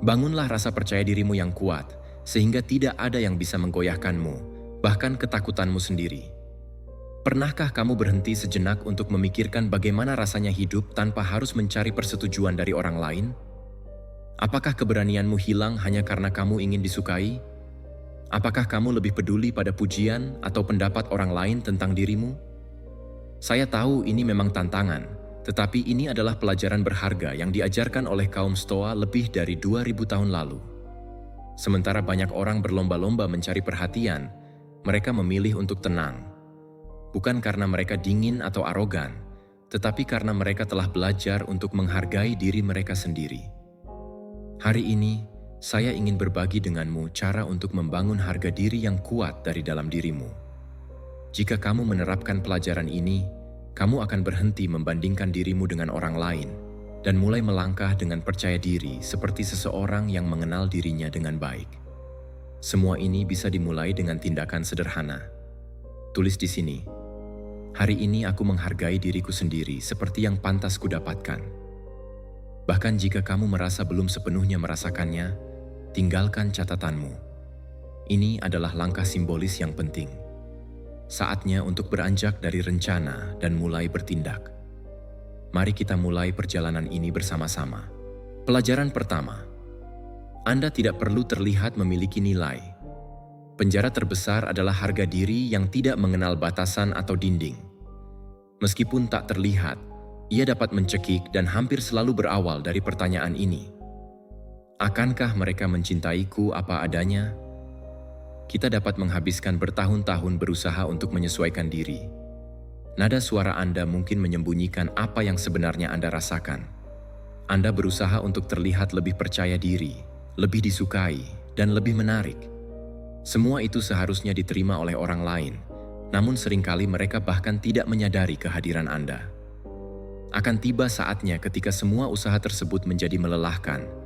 Bangunlah rasa percaya dirimu yang kuat, sehingga tidak ada yang bisa menggoyahkanmu, bahkan ketakutanmu sendiri. Pernahkah kamu berhenti sejenak untuk memikirkan bagaimana rasanya hidup tanpa harus mencari persetujuan dari orang lain? Apakah keberanianmu hilang hanya karena kamu ingin disukai? Apakah kamu lebih peduli pada pujian atau pendapat orang lain tentang dirimu? Saya tahu ini memang tantangan, tetapi ini adalah pelajaran berharga yang diajarkan oleh kaum Stoa lebih dari 2000 tahun lalu. Sementara banyak orang berlomba-lomba mencari perhatian, mereka memilih untuk tenang. Bukan karena mereka dingin atau arogan, tetapi karena mereka telah belajar untuk menghargai diri mereka sendiri. Hari ini, saya ingin berbagi denganmu cara untuk membangun harga diri yang kuat dari dalam dirimu. Jika kamu menerapkan pelajaran ini, kamu akan berhenti membandingkan dirimu dengan orang lain dan mulai melangkah dengan percaya diri seperti seseorang yang mengenal dirinya dengan baik. Semua ini bisa dimulai dengan tindakan sederhana. Tulis di sini, "Hari ini aku menghargai diriku sendiri seperti yang pantas kudapatkan." Bahkan jika kamu merasa belum sepenuhnya merasakannya, tinggalkan catatanmu. Ini adalah langkah simbolis yang penting. Saatnya untuk beranjak dari rencana dan mulai bertindak. Mari kita mulai perjalanan ini bersama-sama. Pelajaran pertama, Anda tidak perlu terlihat memiliki nilai. Penjara terbesar adalah harga diri yang tidak mengenal batasan atau dinding. Meskipun tak terlihat, ia dapat mencekik dan hampir selalu berawal dari pertanyaan ini. Akankah mereka mencintaiku apa adanya? Kita dapat menghabiskan bertahun-tahun berusaha untuk menyesuaikan diri. Nada suara Anda mungkin menyembunyikan apa yang sebenarnya Anda rasakan. Anda berusaha untuk terlihat lebih percaya diri, lebih disukai, dan lebih menarik. Semua itu seharusnya diterima oleh orang lain, namun seringkali mereka bahkan tidak menyadari kehadiran Anda. Akan tiba saatnya ketika semua usaha tersebut menjadi melelahkan,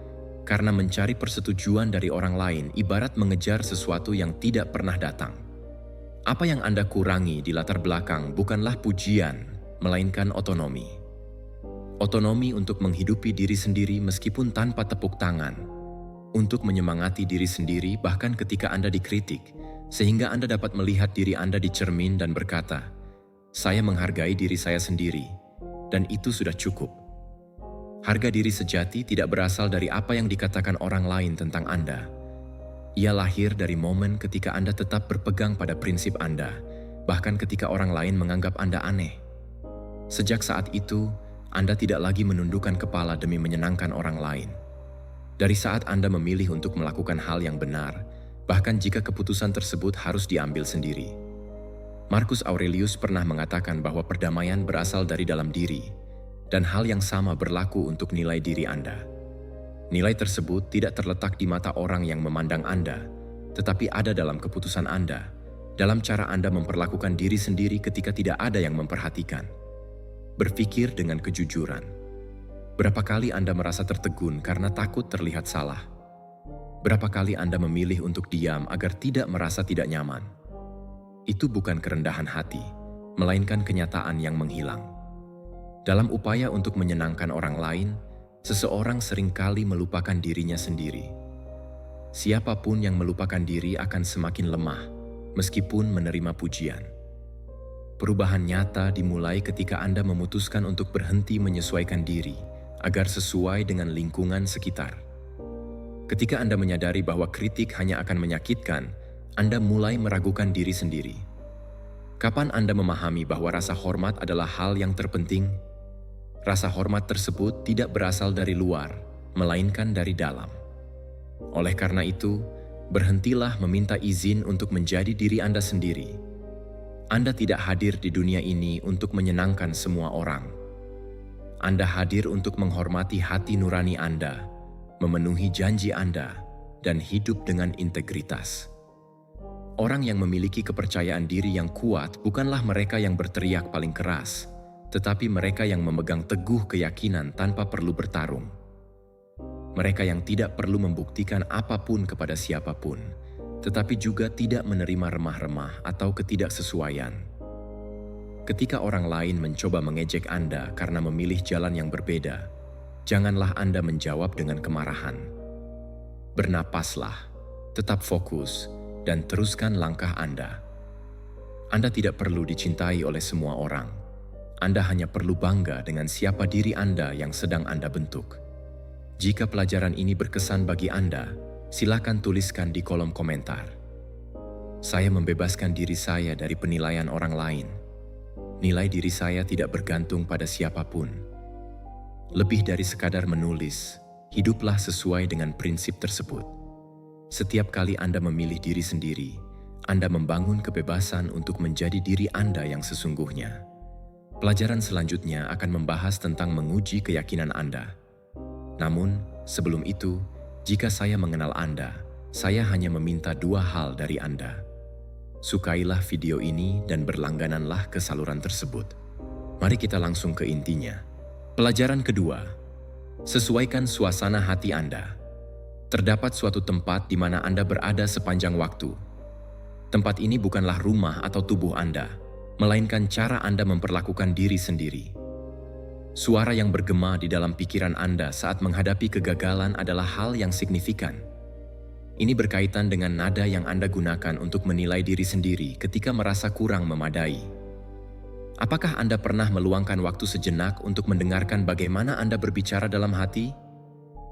karena mencari persetujuan dari orang lain ibarat mengejar sesuatu yang tidak pernah datang. Apa yang Anda kurangi di latar belakang bukanlah pujian, melainkan otonomi. Otonomi untuk menghidupi diri sendiri meskipun tanpa tepuk tangan. Untuk menyemangati diri sendiri bahkan ketika Anda dikritik, sehingga Anda dapat melihat diri Anda di cermin dan berkata, "Saya menghargai diri saya sendiri, dan itu sudah cukup." Harga diri sejati tidak berasal dari apa yang dikatakan orang lain tentang Anda. Ia lahir dari momen ketika Anda tetap berpegang pada prinsip Anda, bahkan ketika orang lain menganggap Anda aneh. Sejak saat itu, Anda tidak lagi menundukkan kepala demi menyenangkan orang lain. Dari saat Anda memilih untuk melakukan hal yang benar, bahkan jika keputusan tersebut harus diambil sendiri. Marcus Aurelius pernah mengatakan bahwa perdamaian berasal dari dalam diri, dan hal yang sama berlaku untuk nilai diri Anda. Nilai tersebut tidak terletak di mata orang yang memandang Anda, tetapi ada dalam keputusan Anda, dalam cara Anda memperlakukan diri sendiri ketika tidak ada yang memperhatikan. Berpikir dengan kejujuran. Berapa kali Anda merasa tertegun karena takut terlihat salah? Berapa kali Anda memilih untuk diam agar tidak merasa tidak nyaman? Itu bukan kerendahan hati, melainkan kenyataan yang menghilang. Dalam upaya untuk menyenangkan orang lain, seseorang seringkali melupakan dirinya sendiri. Siapapun yang melupakan diri akan semakin lemah, meskipun menerima pujian. Perubahan nyata dimulai ketika Anda memutuskan untuk berhenti menyesuaikan diri, agar sesuai dengan lingkungan sekitar. Ketika Anda menyadari bahwa kritik hanya akan menyakitkan, Anda mulai meragukan diri sendiri. Kapan Anda memahami bahwa rasa hormat adalah hal yang terpenting? Rasa hormat tersebut tidak berasal dari luar, melainkan dari dalam. Oleh karena itu, berhentilah meminta izin untuk menjadi diri Anda sendiri. Anda tidak hadir di dunia ini untuk menyenangkan semua orang. Anda hadir untuk menghormati hati nurani Anda, memenuhi janji Anda, dan hidup dengan integritas. Orang yang memiliki kepercayaan diri yang kuat bukanlah mereka yang berteriak paling keras, tetapi mereka yang memegang teguh keyakinan tanpa perlu bertarung. Mereka yang tidak perlu membuktikan apapun kepada siapapun, tetapi juga tidak menerima remah-remah atau ketidaksesuaian. Ketika orang lain mencoba mengejek Anda karena memilih jalan yang berbeda, janganlah Anda menjawab dengan kemarahan. Bernapaslah, tetap fokus, dan teruskan langkah Anda. Anda tidak perlu dicintai oleh semua orang. Anda hanya perlu bangga dengan siapa diri Anda yang sedang Anda bentuk. Jika pelajaran ini berkesan bagi Anda, silakan tuliskan di kolom komentar. Saya membebaskan diri saya dari penilaian orang lain. Nilai diri saya tidak bergantung pada siapapun. Lebih dari sekadar menulis, hiduplah sesuai dengan prinsip tersebut. Setiap kali Anda memilih diri sendiri, Anda membangun kebebasan untuk menjadi diri Anda yang sesungguhnya. Pelajaran selanjutnya akan membahas tentang menguji keyakinan Anda. Namun, sebelum itu, jika saya mengenal Anda, saya hanya meminta 2 hal dari Anda. Sukailah video ini dan berlanggananlah ke saluran tersebut. Mari kita langsung ke intinya. Pelajaran kedua, sesuaikan suasana hati Anda. Terdapat suatu tempat di mana Anda berada sepanjang waktu. Tempat ini bukanlah rumah atau tubuh Anda, melainkan cara Anda memperlakukan diri sendiri. Suara yang bergema di dalam pikiran Anda saat menghadapi kegagalan adalah hal yang signifikan. Ini berkaitan dengan nada yang Anda gunakan untuk menilai diri sendiri ketika merasa kurang memadai. Apakah Anda pernah meluangkan waktu sejenak untuk mendengarkan bagaimana Anda berbicara dalam hati?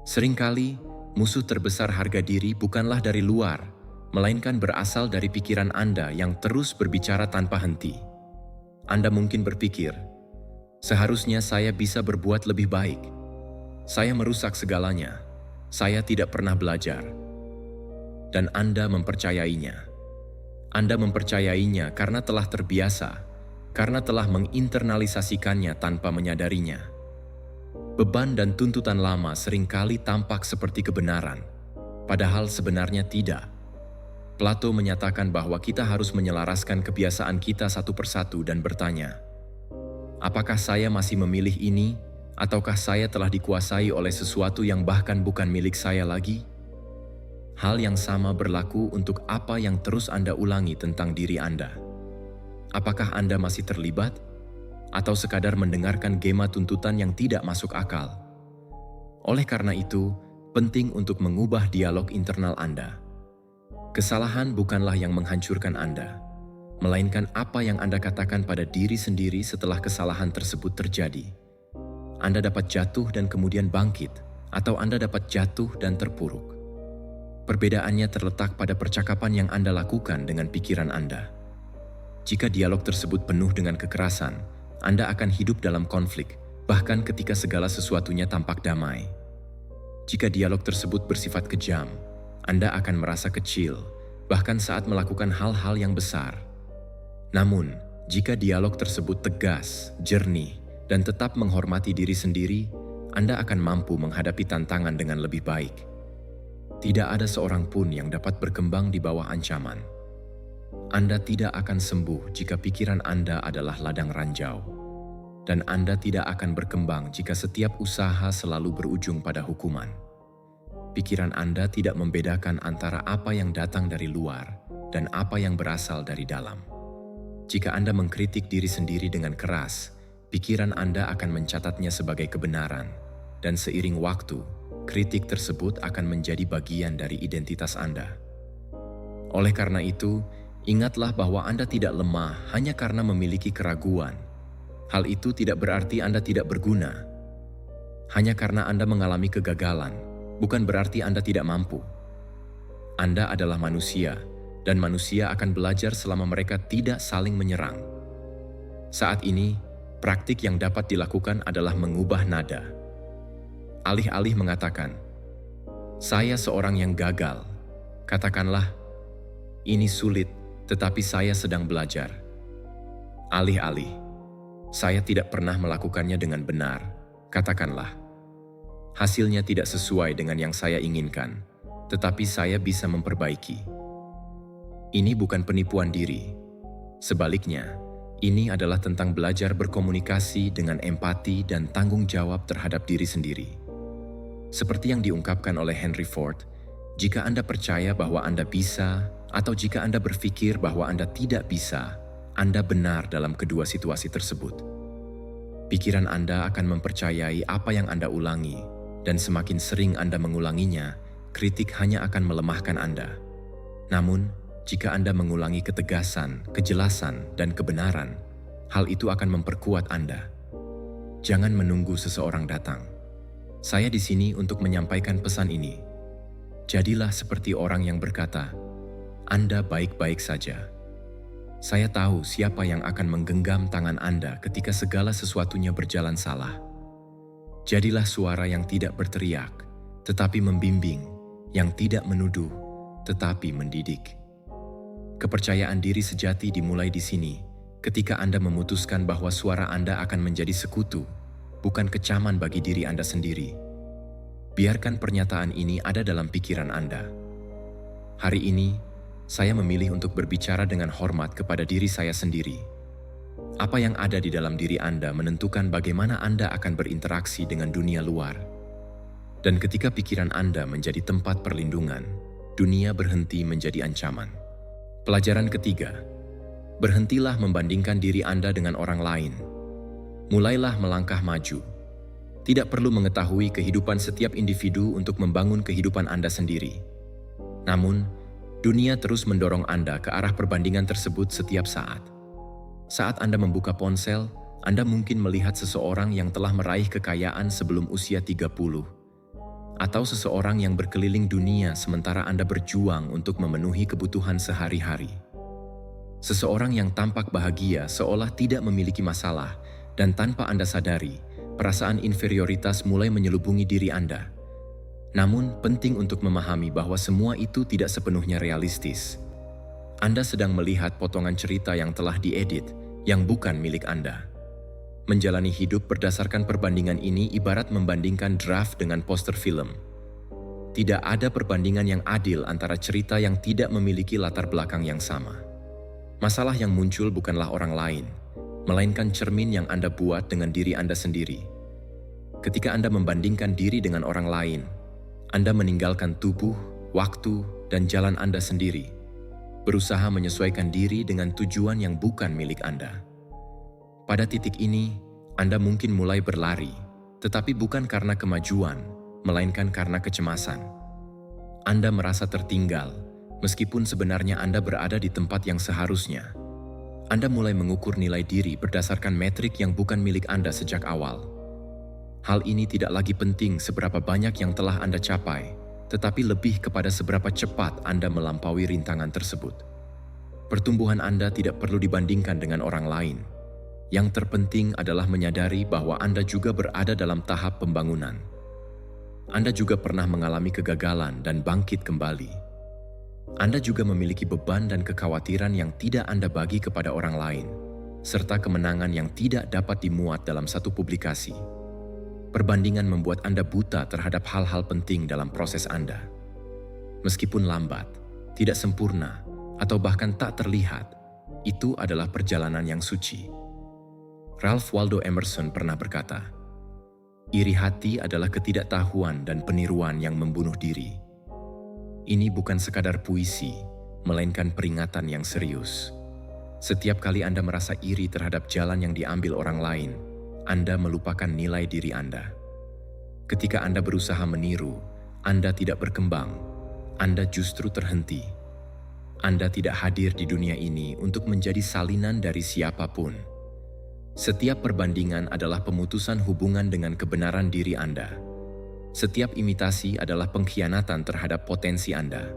Seringkali, musuh terbesar harga diri bukanlah dari luar, melainkan berasal dari pikiran Anda yang terus berbicara tanpa henti. Anda mungkin berpikir, seharusnya saya bisa berbuat lebih baik. Saya merusak segalanya. Saya tidak pernah belajar. Dan Anda mempercayainya. Anda mempercayainya karena telah terbiasa, karena telah menginternalisasikannya tanpa menyadarinya. Beban dan tuntutan lama seringkali tampak seperti kebenaran, padahal sebenarnya tidak. Plato menyatakan bahwa kita harus menyelaraskan kebiasaan kita satu persatu dan bertanya, apakah saya masih memilih ini, ataukah saya telah dikuasai oleh sesuatu yang bahkan bukan milik saya lagi? Hal yang sama berlaku untuk apa yang terus Anda ulangi tentang diri Anda. Apakah Anda masih terlibat? Atau sekadar mendengarkan gema tuntutan yang tidak masuk akal? Oleh karena itu, penting untuk mengubah dialog internal Anda. Kesalahan bukanlah yang menghancurkan Anda, melainkan apa yang Anda katakan pada diri sendiri setelah kesalahan tersebut terjadi. Anda dapat jatuh dan kemudian bangkit, atau Anda dapat jatuh dan terpuruk. Perbedaannya terletak pada percakapan yang Anda lakukan dengan pikiran Anda. Jika dialog tersebut penuh dengan kekerasan, Anda akan hidup dalam konflik, bahkan ketika segala sesuatunya tampak damai. Jika dialog tersebut bersifat kejam, Anda akan merasa kecil, bahkan saat melakukan hal-hal yang besar. Namun, jika dialog tersebut tegas, jernih, dan tetap menghormati diri sendiri, Anda akan mampu menghadapi tantangan dengan lebih baik. Tidak ada seorang pun yang dapat berkembang di bawah ancaman. Anda tidak akan sembuh jika pikiran Anda adalah ladang ranjau. Dan Anda tidak akan berkembang jika setiap usaha selalu berujung pada hukuman. Pikiran Anda tidak membedakan antara apa yang datang dari luar dan apa yang berasal dari dalam. Jika Anda mengkritik diri sendiri dengan keras, pikiran Anda akan mencatatnya sebagai kebenaran, dan seiring waktu, kritik tersebut akan menjadi bagian dari identitas Anda. Oleh karena itu, ingatlah bahwa Anda tidak lemah hanya karena memiliki keraguan. Hal itu tidak berarti Anda tidak berguna. Hanya karena Anda mengalami kegagalan, bukan berarti Anda tidak mampu. Anda adalah manusia, dan manusia akan belajar selama mereka tidak saling menyerang. Saat ini, praktik yang dapat dilakukan adalah mengubah nada. Alih-alih mengatakan, "Saya seorang yang gagal," katakanlah, "Ini sulit, tetapi saya sedang belajar." Alih-alih, "Saya tidak pernah melakukannya dengan benar," katakanlah, "Hasilnya tidak sesuai dengan yang saya inginkan, tetapi saya bisa memperbaiki." Ini bukan penipuan diri. Sebaliknya, ini adalah tentang belajar berkomunikasi dengan empati dan tanggung jawab terhadap diri sendiri. Seperti yang diungkapkan oleh Henry Ford, jika Anda percaya bahwa Anda bisa, atau jika Anda berpikir bahwa Anda tidak bisa, Anda benar dalam kedua situasi tersebut. Pikiran Anda akan mempercayai apa yang Anda ulangi, dan semakin sering Anda mengulanginya, kritik hanya akan melemahkan Anda. Namun, jika Anda mengulangi ketegasan, kejelasan, dan kebenaran, hal itu akan memperkuat Anda. Jangan menunggu seseorang datang. Saya di sini untuk menyampaikan pesan ini. Jadilah seperti orang yang berkata, "Anda baik-baik saja." Saya tahu siapa yang akan menggenggam tangan Anda ketika segala sesuatunya berjalan salah. Jadilah suara yang tidak berteriak, tetapi membimbing, yang tidak menuduh, tetapi mendidik. Kepercayaan diri sejati dimulai di sini, ketika Anda memutuskan bahwa suara Anda akan menjadi sekutu, bukan kecaman bagi diri Anda sendiri. Biarkan pernyataan ini ada dalam pikiran Anda. Hari ini, saya memilih untuk berbicara dengan hormat kepada diri saya sendiri. Apa yang ada di dalam diri Anda menentukan bagaimana Anda akan berinteraksi dengan dunia luar. Dan ketika pikiran Anda menjadi tempat perlindungan, dunia berhenti menjadi ancaman. Pelajaran ketiga, berhentilah membandingkan diri Anda dengan orang lain. Mulailah melangkah maju. Tidak perlu mengetahui kehidupan setiap individu untuk membangun kehidupan Anda sendiri. Namun, dunia terus mendorong Anda ke arah perbandingan tersebut setiap saat. Saat Anda membuka ponsel, Anda mungkin melihat seseorang yang telah meraih kekayaan sebelum usia 30, atau seseorang yang berkeliling dunia sementara Anda berjuang untuk memenuhi kebutuhan sehari-hari. Seseorang yang tampak bahagia seolah tidak memiliki masalah, dan tanpa Anda sadari, perasaan inferioritas mulai menyelubungi diri Anda. Namun, penting untuk memahami bahwa semua itu tidak sepenuhnya realistis. Anda sedang melihat potongan cerita yang telah diedit, yang bukan milik Anda. Menjalani hidup berdasarkan perbandingan ini ibarat membandingkan draft dengan poster film. Tidak ada perbandingan yang adil antara cerita yang tidak memiliki latar belakang yang sama. Masalah yang muncul bukanlah orang lain, melainkan cermin yang Anda buat dengan diri Anda sendiri. Ketika Anda membandingkan diri dengan orang lain, Anda meninggalkan tubuh, waktu, dan jalan Anda sendiri, berusaha menyesuaikan diri dengan tujuan yang bukan milik Anda. Pada titik ini, Anda mungkin mulai berlari, tetapi bukan karena kemajuan, melainkan karena kecemasan. Anda merasa tertinggal, meskipun sebenarnya Anda berada di tempat yang seharusnya. Anda mulai mengukur nilai diri berdasarkan metrik yang bukan milik Anda sejak awal. Hal ini tidak lagi penting seberapa banyak yang telah Anda capai, tetapi lebih kepada seberapa cepat Anda melampaui rintangan tersebut. Pertumbuhan Anda tidak perlu dibandingkan dengan orang lain. Yang terpenting adalah menyadari bahwa Anda juga berada dalam tahap pembangunan. Anda juga pernah mengalami kegagalan dan bangkit kembali. Anda juga memiliki beban dan kekhawatiran yang tidak Anda bagi kepada orang lain, serta kemenangan yang tidak dapat dimuat dalam satu publikasi. Perbandingan membuat Anda buta terhadap hal-hal penting dalam proses Anda. Meskipun lambat, tidak sempurna, atau bahkan tak terlihat, itu adalah perjalanan yang suci. Ralph Waldo Emerson pernah berkata, "Iri hati adalah ketidaktahuan dan peniruan yang membunuh diri." Ini bukan sekadar puisi, melainkan peringatan yang serius. Setiap kali Anda merasa iri terhadap jalan yang diambil orang lain, Anda melupakan nilai diri Anda. Ketika Anda berusaha meniru, Anda tidak berkembang. Anda justru terhenti. Anda tidak hadir di dunia ini untuk menjadi salinan dari siapapun. Setiap perbandingan adalah pemutusan hubungan dengan kebenaran diri Anda. Setiap imitasi adalah pengkhianatan terhadap potensi Anda.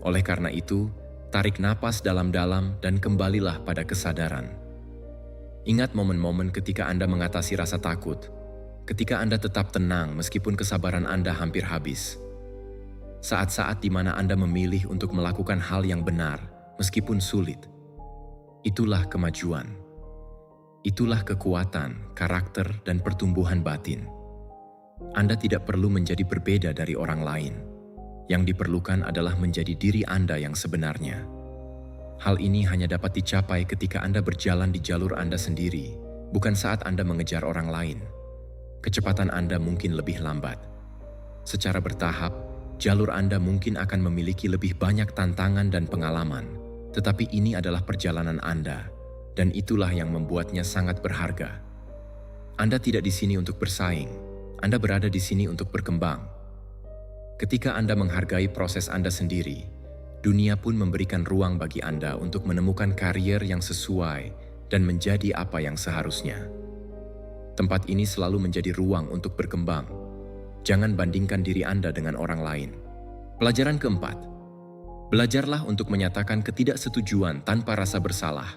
Oleh karena itu, tarik napas dalam-dalam dan kembalilah pada kesadaran. Ingat momen-momen ketika Anda mengatasi rasa takut, ketika Anda tetap tenang meskipun kesabaran Anda hampir habis. Saat-saat di mana Anda memilih untuk melakukan hal yang benar meskipun sulit. Itulah kemajuan. Itulah kekuatan, karakter, dan pertumbuhan batin. Anda tidak perlu menjadi berbeda dari orang lain. Yang diperlukan adalah menjadi diri Anda yang sebenarnya. Hal ini hanya dapat dicapai ketika Anda berjalan di jalur Anda sendiri, bukan saat Anda mengejar orang lain. Kecepatan Anda mungkin lebih lambat. Secara bertahap, jalur Anda mungkin akan memiliki lebih banyak tantangan dan pengalaman, tetapi ini adalah perjalanan Anda, dan itulah yang membuatnya sangat berharga. Anda tidak di sini untuk bersaing, Anda berada di sini untuk berkembang. Ketika Anda menghargai proses Anda sendiri, dunia pun memberikan ruang bagi Anda untuk menemukan karier yang sesuai dan menjadi apa yang seharusnya. Tempat ini selalu menjadi ruang untuk berkembang. Jangan bandingkan diri Anda dengan orang lain. Pelajaran keempat, belajarlah untuk menyatakan ketidaksetujuan tanpa rasa bersalah.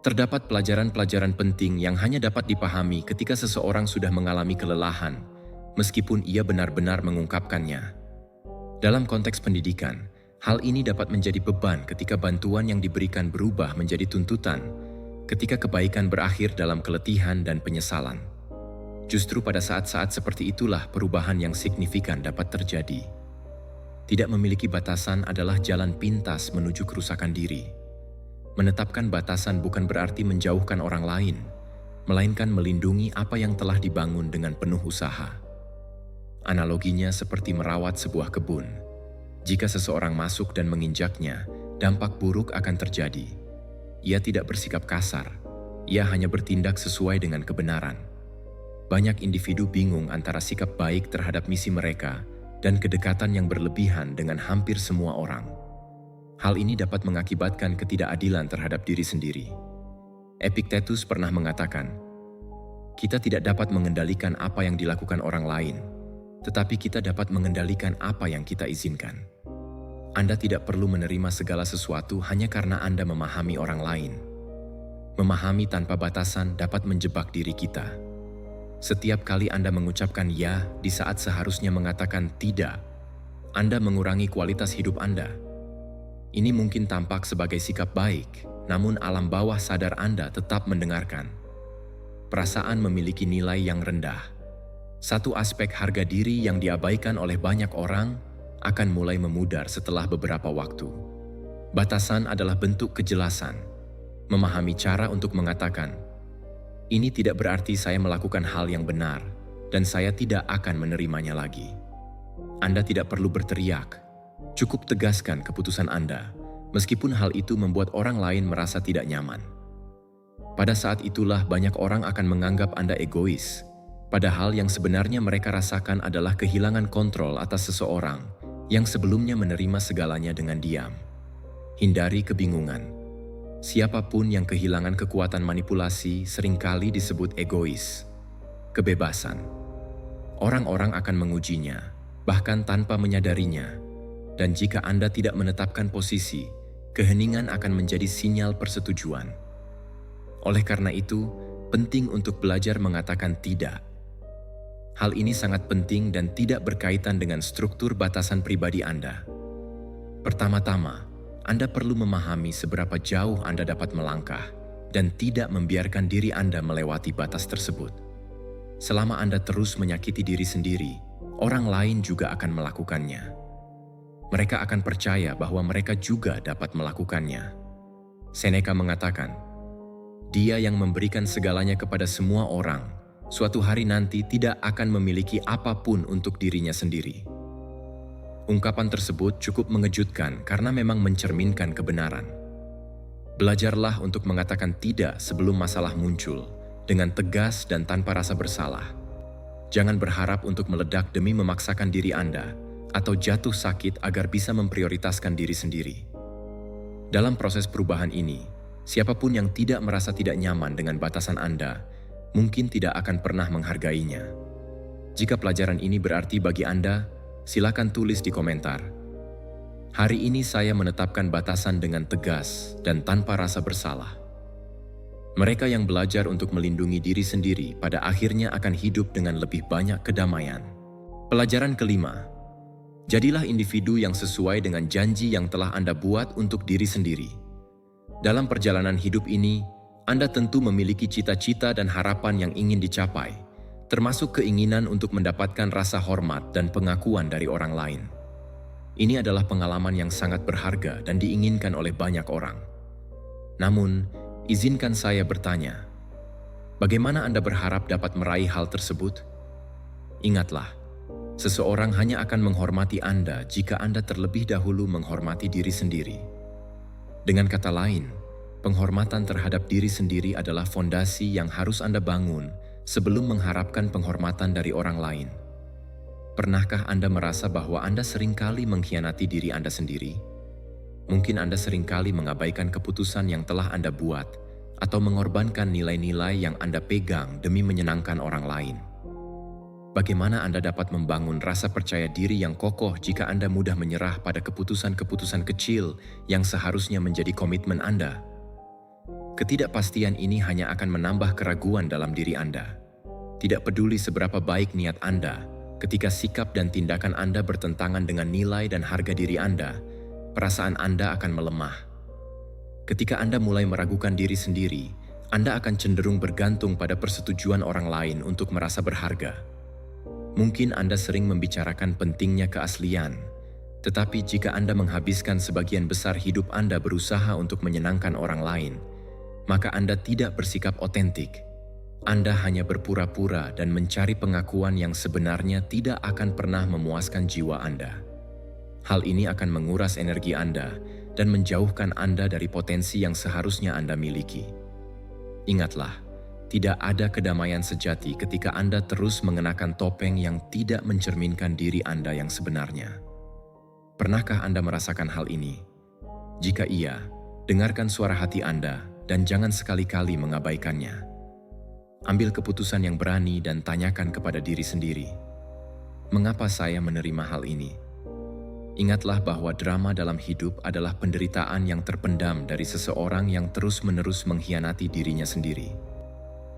Terdapat pelajaran-pelajaran penting yang hanya dapat dipahami ketika seseorang sudah mengalami kelelahan, meskipun ia benar-benar mengungkapkannya. Dalam konteks pendidikan, hal ini dapat menjadi beban ketika bantuan yang diberikan berubah menjadi tuntutan, ketika kebaikan berakhir dalam keletihan dan penyesalan. Justru pada saat-saat seperti itulah perubahan yang signifikan dapat terjadi. Tidak memiliki batasan adalah jalan pintas menuju kerusakan diri. Menetapkan batasan bukan berarti menjauhkan orang lain, melainkan melindungi apa yang telah dibangun dengan penuh usaha. Analoginya seperti merawat sebuah kebun. Jika seseorang masuk dan menginjaknya, dampak buruk akan terjadi. Ia tidak bersikap kasar, ia hanya bertindak sesuai dengan kebenaran. Banyak individu bingung antara sikap baik terhadap misi mereka dan kedekatan yang berlebihan dengan hampir semua orang. Hal ini dapat mengakibatkan ketidakadilan terhadap diri sendiri. Epictetus pernah mengatakan, "Kita tidak dapat mengendalikan apa yang dilakukan orang lain, tetapi kita dapat mengendalikan apa yang kita izinkan." Anda tidak perlu menerima segala sesuatu hanya karena Anda memahami orang lain. Memahami tanpa batasan dapat menjebak diri kita. Setiap kali Anda mengucapkan ya di saat seharusnya mengatakan tidak, Anda mengurangi kualitas hidup Anda. Ini mungkin tampak sebagai sikap baik, namun alam bawah sadar Anda tetap mendengarkan. Perasaan memiliki nilai yang rendah. Satu aspek harga diri yang diabaikan oleh banyak orang akan mulai memudar setelah beberapa waktu. Batasan adalah bentuk kejelasan. Memahami cara untuk mengatakan, "Ini tidak berarti saya melakukan hal yang benar, dan saya tidak akan menerimanya lagi." Anda tidak perlu berteriak. Cukup tegaskan keputusan Anda, meskipun hal itu membuat orang lain merasa tidak nyaman. Pada saat itulah banyak orang akan menganggap Anda egois, padahal yang sebenarnya mereka rasakan adalah kehilangan kontrol atas seseorang yang sebelumnya menerima segalanya dengan diam. Hindari kebingungan. Siapapun yang kehilangan kekuatan manipulasi seringkali disebut egois. Kebebasan. Orang-orang akan mengujinya, bahkan tanpa menyadarinya. Dan jika Anda tidak menetapkan posisi, keheningan akan menjadi sinyal persetujuan. Oleh karena itu, penting untuk belajar mengatakan tidak. Hal ini sangat penting dan tidak berkaitan dengan struktur batasan pribadi Anda. Pertama-tama, Anda perlu memahami seberapa jauh Anda dapat melangkah dan tidak membiarkan diri Anda melewati batas tersebut. Selama Anda terus menyakiti diri sendiri, orang lain juga akan melakukannya. Mereka akan percaya bahwa mereka juga dapat melakukannya. Seneca mengatakan, "Dia yang memberikan segalanya kepada semua orang, suatu hari nanti tidak akan memiliki apapun untuk dirinya sendiri." Ungkapan tersebut cukup mengejutkan karena memang mencerminkan kebenaran. Belajarlah untuk mengatakan tidak sebelum masalah muncul, dengan tegas dan tanpa rasa bersalah. Jangan berharap untuk meledak demi memaksakan diri Anda, atau jatuh sakit agar bisa memprioritaskan diri sendiri. Dalam proses perubahan ini, siapapun yang tidak merasa tidak nyaman dengan batasan Anda, mungkin tidak akan pernah menghargainya. Jika pelajaran ini berarti bagi Anda, silakan tulis di komentar. "Hari ini saya menetapkan batasan dengan tegas dan tanpa rasa bersalah." Mereka yang belajar untuk melindungi diri sendiri pada akhirnya akan hidup dengan lebih banyak kedamaian. Pelajaran kelima, jadilah individu yang sesuai dengan janji yang telah Anda buat untuk diri sendiri. Dalam perjalanan hidup ini, Anda tentu memiliki cita-cita dan harapan yang ingin dicapai, termasuk keinginan untuk mendapatkan rasa hormat dan pengakuan dari orang lain. Ini adalah pengalaman yang sangat berharga dan diinginkan oleh banyak orang. Namun, izinkan saya bertanya, bagaimana Anda berharap dapat meraih hal tersebut? Ingatlah, seseorang hanya akan menghormati Anda jika Anda terlebih dahulu menghormati diri sendiri. Dengan kata lain, penghormatan terhadap diri sendiri adalah fondasi yang harus Anda bangun sebelum mengharapkan penghormatan dari orang lain. Pernahkah Anda merasa bahwa Anda seringkali mengkhianati diri Anda sendiri? Mungkin Anda seringkali mengabaikan keputusan yang telah Anda buat atau mengorbankan nilai-nilai yang Anda pegang demi menyenangkan orang lain. Bagaimana Anda dapat membangun rasa percaya diri yang kokoh jika Anda mudah menyerah pada keputusan-keputusan kecil yang seharusnya menjadi komitmen Anda? Ketidakpastian ini hanya akan menambah keraguan dalam diri Anda. Tidak peduli seberapa baik niat Anda, ketika sikap dan tindakan Anda bertentangan dengan nilai dan harga diri Anda, perasaan Anda akan melemah. Ketika Anda mulai meragukan diri sendiri, Anda akan cenderung bergantung pada persetujuan orang lain untuk merasa berharga. Mungkin Anda sering membicarakan pentingnya keaslian, tetapi jika Anda menghabiskan sebagian besar hidup Anda berusaha untuk menyenangkan orang lain, maka Anda tidak bersikap otentik. Anda hanya berpura-pura dan mencari pengakuan yang sebenarnya tidak akan pernah memuaskan jiwa Anda. Hal ini akan menguras energi Anda dan menjauhkan Anda dari potensi yang seharusnya Anda miliki. Ingatlah, tidak ada kedamaian sejati ketika Anda terus mengenakan topeng yang tidak mencerminkan diri Anda yang sebenarnya. Pernahkah Anda merasakan hal ini? Jika iya, dengarkan suara hati Anda dan jangan sekali-kali mengabaikannya. Ambil keputusan yang berani dan tanyakan kepada diri sendiri, mengapa saya menerima hal ini? Ingatlah bahwa drama dalam hidup adalah penderitaan yang terpendam dari seseorang yang terus-menerus mengkhianati dirinya sendiri.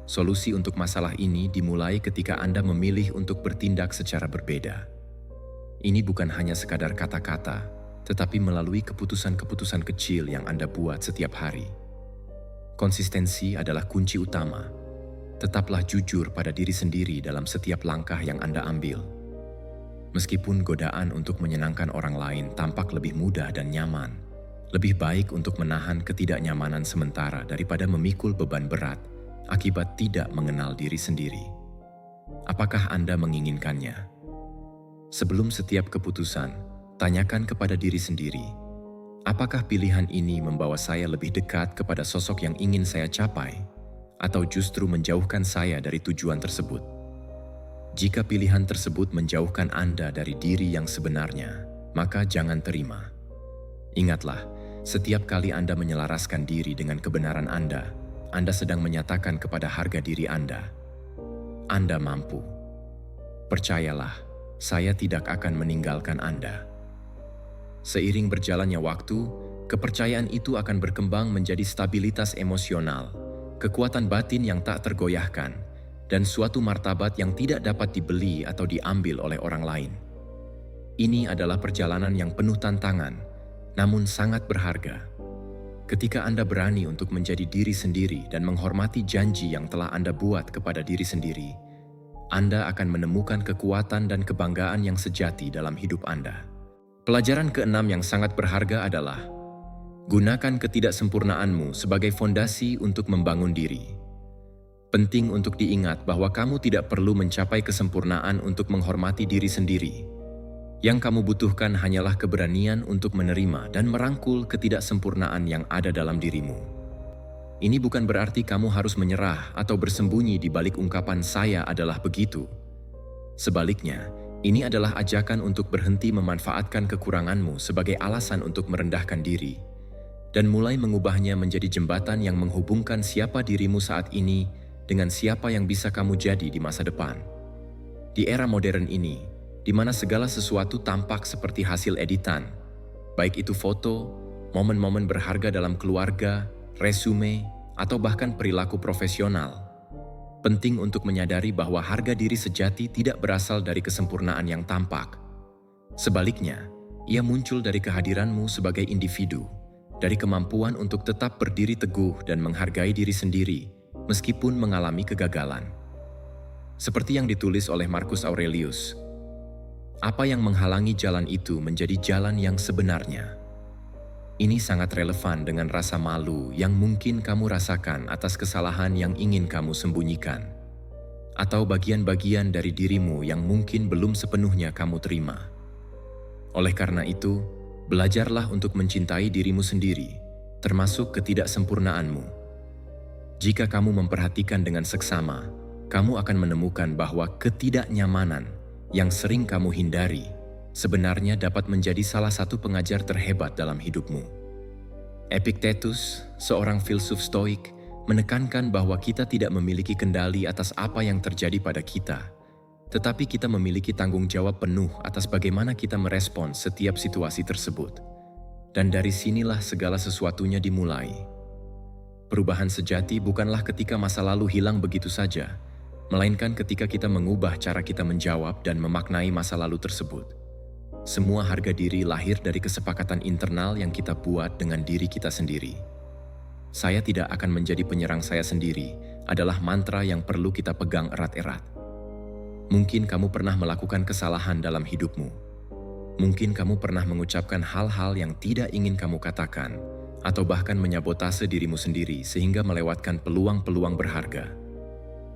Solusi untuk masalah ini dimulai ketika Anda memilih untuk bertindak secara berbeda. Ini bukan hanya sekadar kata-kata, tetapi melalui keputusan-keputusan kecil yang Anda buat setiap hari. Konsistensi adalah kunci utama. Tetaplah jujur pada diri sendiri dalam setiap langkah yang Anda ambil. Meskipun godaan untuk menyenangkan orang lain tampak lebih mudah dan nyaman, lebih baik untuk menahan ketidaknyamanan sementara daripada memikul beban berat akibat tidak mengenal diri sendiri. Apakah Anda menginginkannya? Sebelum setiap keputusan, tanyakan kepada diri sendiri, apakah pilihan ini membawa saya lebih dekat kepada sosok yang ingin saya capai? Atau justru menjauhkan saya dari tujuan tersebut? Jika pilihan tersebut menjauhkan Anda dari diri yang sebenarnya, maka jangan terima. Ingatlah, setiap kali Anda menyelaraskan diri dengan kebenaran Anda sedang menyatakan kepada harga diri Anda mampu. Percayalah, saya tidak akan meninggalkan Anda. Seiring berjalannya waktu, kepercayaan itu akan berkembang menjadi stabilitas emosional, kekuatan batin yang tak tergoyahkan, dan suatu martabat yang tidak dapat dibeli atau diambil oleh orang lain. Ini adalah perjalanan yang penuh tantangan, namun sangat berharga. Ketika Anda berani untuk menjadi diri sendiri dan menghormati janji yang telah Anda buat kepada diri sendiri, Anda akan menemukan kekuatan dan kebanggaan yang sejati dalam hidup Anda. Pelajaran keenam yang sangat berharga adalah gunakan ketidaksempurnaanmu sebagai fondasi untuk membangun diri. Penting untuk diingat bahwa kamu tidak perlu mencapai kesempurnaan untuk menghormati diri sendiri. Yang kamu butuhkan hanyalah keberanian untuk menerima dan merangkul ketidaksempurnaan yang ada dalam dirimu. Ini bukan berarti kamu harus menyerah atau bersembunyi di balik ungkapan "saya adalah begitu". Sebaliknya, ini adalah ajakan untuk berhenti memanfaatkan kekuranganmu sebagai alasan untuk merendahkan diri, dan mulai mengubahnya menjadi jembatan yang menghubungkan siapa dirimu saat ini dengan siapa yang bisa kamu jadi di masa depan. Di era modern ini, di mana segala sesuatu tampak seperti hasil editan, baik itu foto, momen-momen berharga dalam keluarga, resume, atau bahkan perilaku profesional, penting untuk menyadari bahwa harga diri sejati tidak berasal dari kesempurnaan yang tampak. Sebaliknya, ia muncul dari kehadiranmu sebagai individu, dari kemampuan untuk tetap berdiri teguh dan menghargai diri sendiri meskipun mengalami kegagalan. Seperti yang ditulis oleh Marcus Aurelius, apa yang menghalangi jalan itu menjadi jalan yang sebenarnya. Ini sangat relevan dengan rasa malu yang mungkin kamu rasakan atas kesalahan yang ingin kamu sembunyikan, atau bagian-bagian dari dirimu yang mungkin belum sepenuhnya kamu terima. Oleh karena itu, belajarlah untuk mencintai dirimu sendiri, termasuk ketidaksempurnaanmu. Jika kamu memperhatikan dengan seksama, kamu akan menemukan bahwa ketidaknyamanan yang sering kamu hindari, sebenarnya dapat menjadi salah satu pengajar terhebat dalam hidupmu. Epictetus, seorang filsuf Stoik, menekankan bahwa kita tidak memiliki kendali atas apa yang terjadi pada kita, tetapi kita memiliki tanggung jawab penuh atas bagaimana kita merespons setiap situasi tersebut. Dan dari sinilah segala sesuatunya dimulai. Perubahan sejati bukanlah ketika masa lalu hilang begitu saja, melainkan ketika kita mengubah cara kita menjawab dan memaknai masa lalu tersebut. Semua harga diri lahir dari kesepakatan internal yang kita buat dengan diri kita sendiri. Saya tidak akan menjadi penyerang saya sendiri adalah mantra yang perlu kita pegang erat-erat. Mungkin kamu pernah melakukan kesalahan dalam hidupmu. Mungkin kamu pernah mengucapkan hal-hal yang tidak ingin kamu katakan, atau bahkan menyabotase dirimu sendiri sehingga melewatkan peluang-peluang berharga.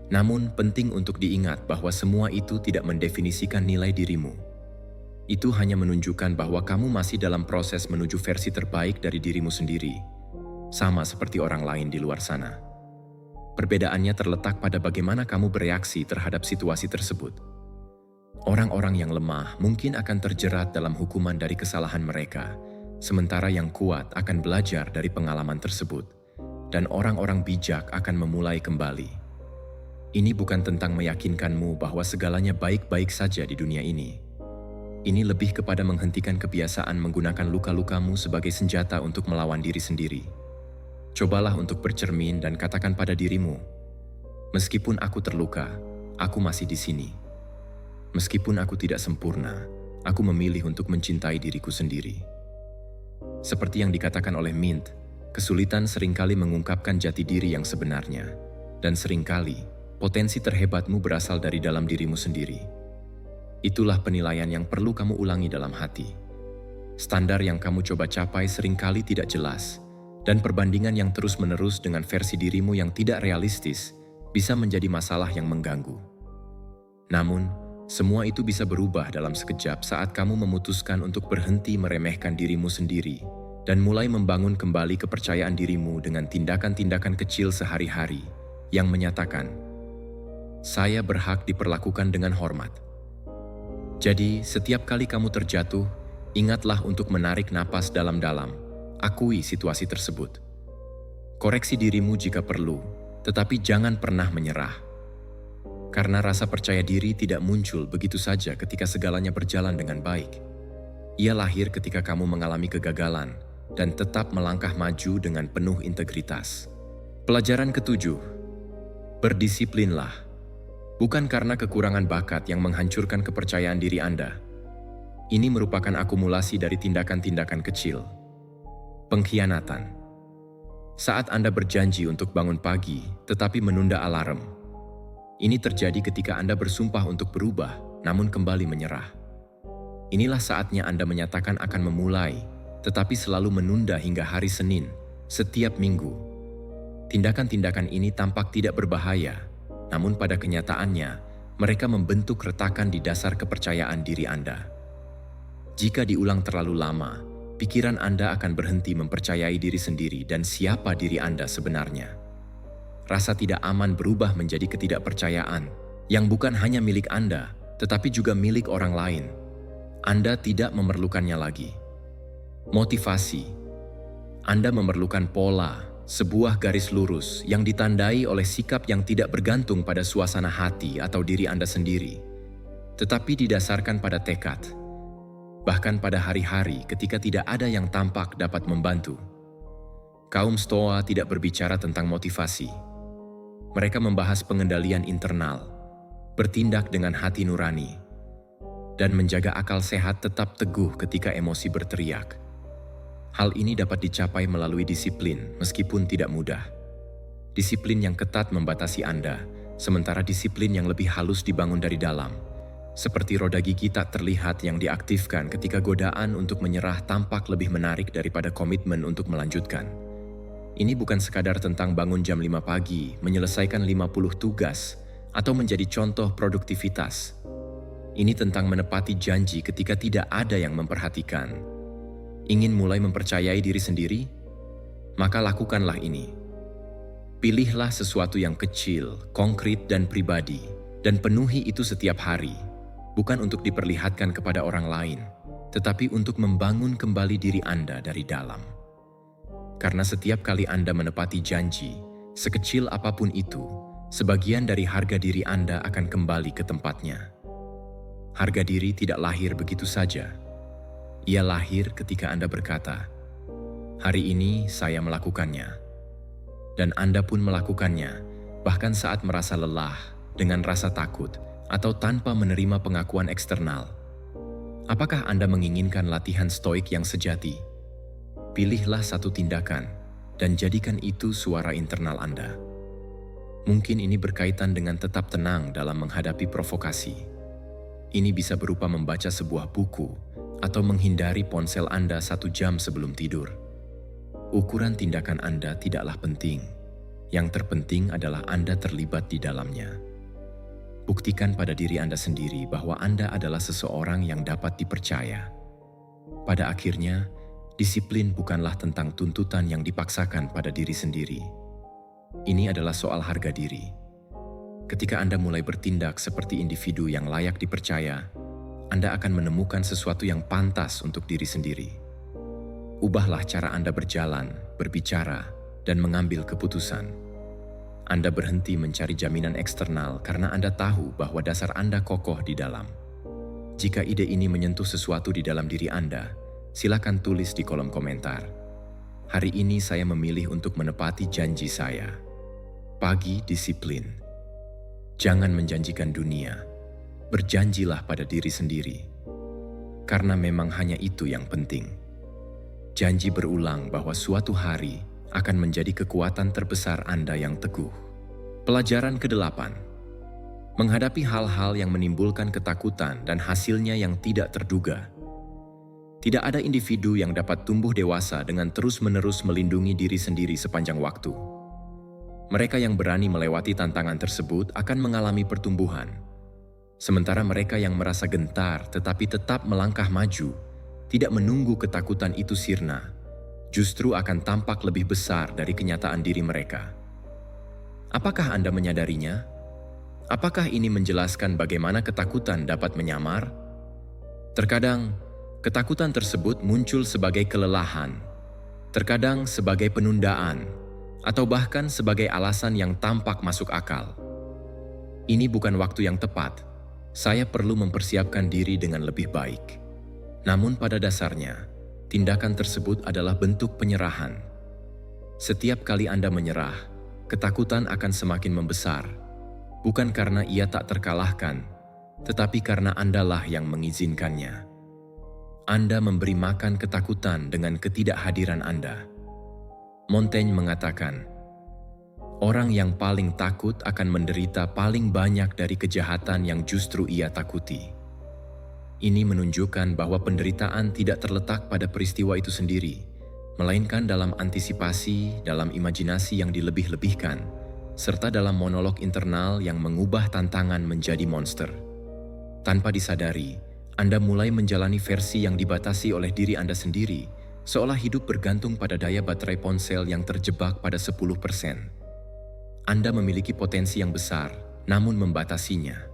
Namun, penting untuk diingat bahwa semua itu tidak mendefinisikan nilai dirimu. Itu hanya menunjukkan bahwa kamu masih dalam proses menuju versi terbaik dari dirimu sendiri, sama seperti orang lain di luar sana. Perbedaannya terletak pada bagaimana kamu bereaksi terhadap situasi tersebut. Orang-orang yang lemah mungkin akan terjerat dalam hukuman dari kesalahan mereka, sementara yang kuat akan belajar dari pengalaman tersebut, dan orang-orang bijak akan memulai kembali. Ini bukan tentang meyakinkanmu bahwa segalanya baik-baik saja di dunia ini. Ini lebih kepada menghentikan kebiasaan menggunakan luka-lukamu sebagai senjata untuk melawan diri sendiri. Cobalah untuk bercermin dan katakan pada dirimu, meskipun aku terluka, aku masih di sini. Meskipun aku tidak sempurna, aku memilih untuk mencintai diriku sendiri. Seperti yang dikatakan oleh Mint, kesulitan seringkali mengungkapkan jati diri yang sebenarnya, dan seringkali potensi terhebatmu berasal dari dalam dirimu sendiri. Itulah penilaian yang perlu kamu ulangi dalam hati. Standar yang kamu coba capai seringkali tidak jelas, dan perbandingan yang terus-menerus dengan versi dirimu yang tidak realistis bisa menjadi masalah yang mengganggu. Namun, semua itu bisa berubah dalam sekejap saat kamu memutuskan untuk berhenti meremehkan dirimu sendiri dan mulai membangun kembali kepercayaan dirimu dengan tindakan-tindakan kecil sehari-hari yang menyatakan, "Saya berhak diperlakukan dengan hormat." Jadi, setiap kali kamu terjatuh, ingatlah untuk menarik napas dalam-dalam. Akui situasi tersebut. Koreksi dirimu jika perlu, tetapi jangan pernah menyerah. Karena rasa percaya diri tidak muncul begitu saja ketika segalanya berjalan dengan baik. Ia lahir ketika kamu mengalami kegagalan dan tetap melangkah maju dengan penuh integritas. Pelajaran ketujuh, berdisiplinlah. Bukan karena kekurangan bakat yang menghancurkan kepercayaan diri Anda. Ini merupakan akumulasi dari tindakan-tindakan kecil. Pengkhianatan. Saat Anda berjanji untuk bangun pagi, tetapi menunda alarm. Ini terjadi ketika Anda bersumpah untuk berubah, namun kembali menyerah. Inilah saatnya Anda menyatakan akan memulai, tetapi selalu menunda hingga hari Senin, setiap minggu. Tindakan-tindakan ini tampak tidak berbahaya, namun pada kenyataannya, mereka membentuk retakan di dasar kepercayaan diri Anda. Jika diulang terlalu lama, pikiran Anda akan berhenti mempercayai diri sendiri dan siapa diri Anda sebenarnya. Rasa tidak aman berubah menjadi ketidakpercayaan, yang bukan hanya milik Anda, tetapi juga milik orang lain. Anda tidak memerlukannya lagi. Motivasi. Anda memerlukan pola, sebuah garis lurus yang ditandai oleh sikap yang tidak bergantung pada suasana hati atau diri Anda sendiri, tetapi didasarkan pada tekad. Bahkan pada hari-hari ketika tidak ada yang tampak dapat membantu. Kaum Stoa tidak berbicara tentang motivasi. Mereka membahas pengendalian internal, bertindak dengan hati nurani, dan menjaga akal sehat tetap teguh ketika emosi berteriak. Hal ini dapat dicapai melalui disiplin meskipun tidak mudah. Disiplin yang ketat membatasi Anda, sementara disiplin yang lebih halus dibangun dari dalam. Seperti roda gigi tak terlihat yang diaktifkan ketika godaan untuk menyerah tampak lebih menarik daripada komitmen untuk melanjutkan. Ini bukan sekadar tentang bangun jam 5 pagi, menyelesaikan 50 tugas, atau menjadi contoh produktivitas. Ini tentang menepati janji ketika tidak ada yang memperhatikan. Ingin mulai mempercayai diri sendiri? Maka lakukanlah ini. Pilihlah sesuatu yang kecil, konkret, dan pribadi, dan penuhi itu setiap hari. bukan untuk diperlihatkan kepada orang lain, tetapi untuk membangun kembali diri Anda dari dalam. Karena setiap kali Anda menepati janji, sekecil apapun itu, sebagian dari harga diri Anda akan kembali ke tempatnya. Harga diri tidak lahir begitu saja. Ia lahir ketika Anda berkata, "Hari ini saya melakukannya." Dan Anda pun melakukannya, bahkan saat merasa lelah, dengan rasa takut, atau tanpa menerima pengakuan eksternal. Apakah Anda menginginkan latihan stoik yang sejati? Pilihlah satu tindakan dan jadikan itu suara internal Anda. Mungkin ini berkaitan dengan tetap tenang dalam menghadapi provokasi. Ini bisa berupa membaca sebuah buku atau menghindari ponsel Anda 1 jam sebelum tidur. Ukuran tindakan Anda tidaklah penting. Yang terpenting adalah Anda terlibat di dalamnya. Buktikan pada diri Anda sendiri bahwa Anda adalah seseorang yang dapat dipercaya. Pada akhirnya, disiplin bukanlah tentang tuntutan yang dipaksakan pada diri sendiri. Ini adalah soal harga diri. Ketika Anda mulai bertindak seperti individu yang layak dipercaya, Anda akan menemukan sesuatu yang pantas untuk diri sendiri. Ubahlah cara Anda berjalan, berbicara, dan mengambil keputusan. Anda berhenti mencari jaminan eksternal karena Anda tahu bahwa dasar Anda kokoh di dalam. Jika ide ini menyentuh sesuatu di dalam diri Anda, silakan tulis di kolom komentar. Hari ini saya memilih untuk menepati janji saya. Pagi disiplin. Jangan menjanjikan dunia. Berjanjilah pada diri sendiri. Karena memang hanya itu yang penting. Janji berulang bahwa suatu hari akan menjadi kekuatan terbesar Anda yang teguh. Pelajaran ke-8. Menghadapi hal-hal yang menimbulkan ketakutan dan hasilnya yang tidak terduga. Tidak ada individu yang dapat tumbuh dewasa dengan terus-menerus melindungi diri sendiri sepanjang waktu. Mereka yang berani melewati tantangan tersebut akan mengalami pertumbuhan. Sementara mereka yang merasa gentar tetapi tetap melangkah maju, tidak menunggu ketakutan itu sirna, justru akan tampak lebih besar dari kenyataan diri mereka. Apakah Anda menyadarinya? Apakah ini menjelaskan bagaimana ketakutan dapat menyamar? Terkadang, ketakutan tersebut muncul sebagai kelelahan, terkadang sebagai penundaan, atau bahkan sebagai alasan yang tampak masuk akal. Ini bukan waktu yang tepat. Saya perlu mempersiapkan diri dengan lebih baik. Namun pada dasarnya, tindakan tersebut adalah bentuk penyerahan. Setiap kali Anda menyerah, ketakutan akan semakin membesar. Bukan karena ia tak terkalahkan, tetapi karena Andalah yang mengizinkannya. Anda memberi makan ketakutan dengan ketidakhadiran Anda. Montaigne mengatakan, orang yang paling takut akan menderita paling banyak dari kejahatan yang justru ia takuti. Ini menunjukkan bahwa penderitaan tidak terletak pada peristiwa itu sendiri, melainkan dalam antisipasi, dalam imajinasi yang dilebih-lebihkan, serta dalam monolog internal yang mengubah tantangan menjadi monster. Tanpa disadari, Anda mulai menjalani versi yang dibatasi oleh diri Anda sendiri, seolah hidup bergantung pada daya baterai ponsel yang terjebak pada 10%. Anda memiliki potensi yang besar, namun membatasinya.